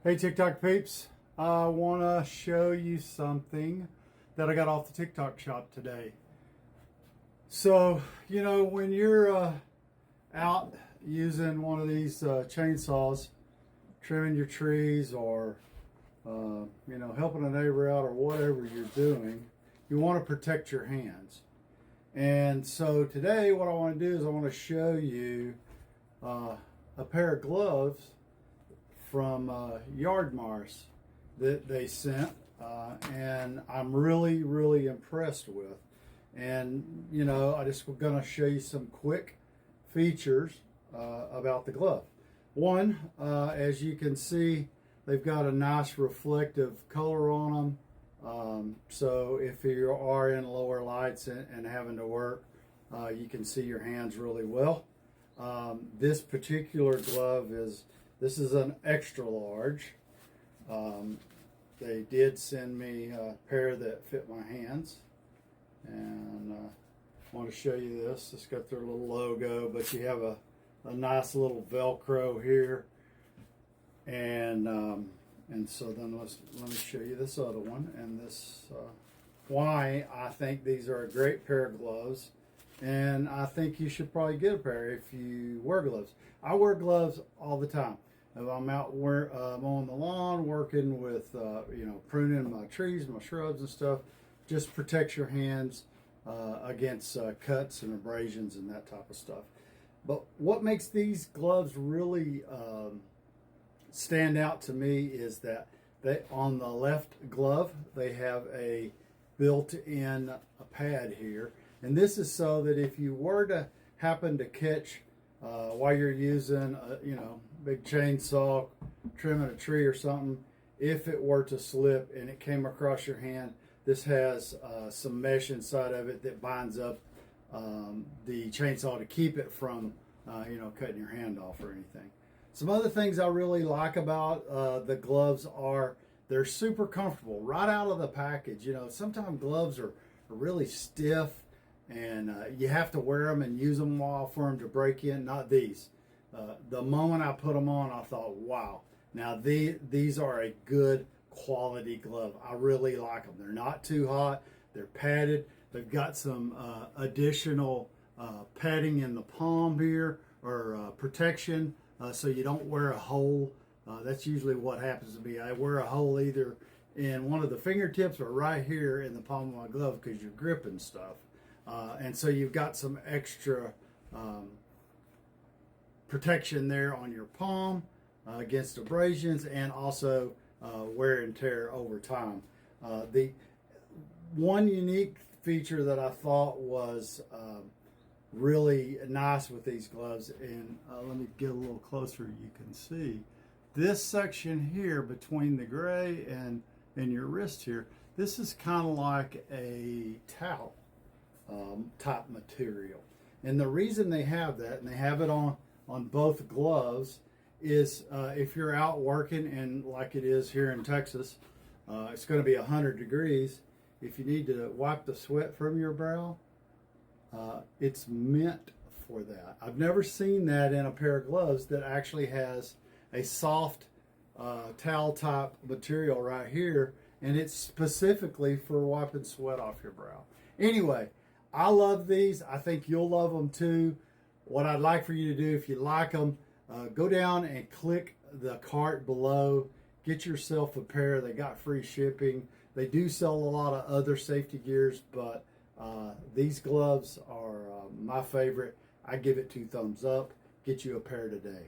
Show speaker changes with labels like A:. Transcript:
A: Hey TikTok peeps, I want to show you something that I got off the TikTok shop today. So, when you're out using one of these chainsaws, trimming your trees or, helping a neighbor out or whatever you're doing, you want to protect your hands. And so today what I want to do is I want to show you a pair of gloves from Yardmaris that they sent, and I'm really impressed with. And I just going to show you some quick features about the glove. One, as you can see, they've got a nice reflective color on them, so if you are in lower lights and having to work, you can see your hands really well. This particular glove This is an extra large. They did send me a pair that fit my hands, and I want to show you this. It's got their little logo, but you have a nice little Velcro here, and so then let me show you this other one, and this why I think these are a great pair of gloves. And I think you should probably get a pair if you wear gloves. I wear gloves all the time. If I'm out mowing the lawn, working with, pruning my trees, my shrubs and stuff, just protects your hands against cuts and abrasions and that type of stuff. But what makes these gloves really stand out to me is that on the left glove, they have a built-in pad here. And this is so that if you were to happen to catch while you're using a big chainsaw, trimming a tree or something, if it were to slip and it came across your hand, this has some mesh inside of it that binds up the chainsaw to keep it from cutting your hand off or anything. Some other things I really like about the gloves are they're super comfortable right out of the package. Sometimes gloves are really stiff, and you have to wear them and use them while for them to break in. Not these. The moment I put them on, I thought, wow, now these are a good quality glove. I really like them. They're not too hot. They're padded. They've got some additional padding in the palm here, or protection, so you don't wear a hole. That's usually what happens to me. I wear a hole either in one of the fingertips or right here in the palm of my glove because you're gripping stuff. And so you've got some extra protection there on your palm against abrasions, and also wear and tear over time. The one unique feature that I thought was really nice with these gloves, and let me get a little closer, you can see this section here between the gray and your wrist here, this is kind of like a towel type material. And the reason they have that, and they have it on both gloves, is if you're out working, and like it is here in Texas, it's going to be 100 degrees. If you need to wipe the sweat from your brow, it's meant for that. I've never seen that in a pair of gloves that actually has a soft towel type material right here, and it's specifically for wiping sweat off your brow. Anyway, I love these. I think you'll love them too. What I'd like for you to do, if you like them, go down and click the cart below. Get yourself a pair. They got free shipping. They do sell a lot of other safety gears, but these gloves are my favorite. I give it 2 thumbs up. Get you a pair today.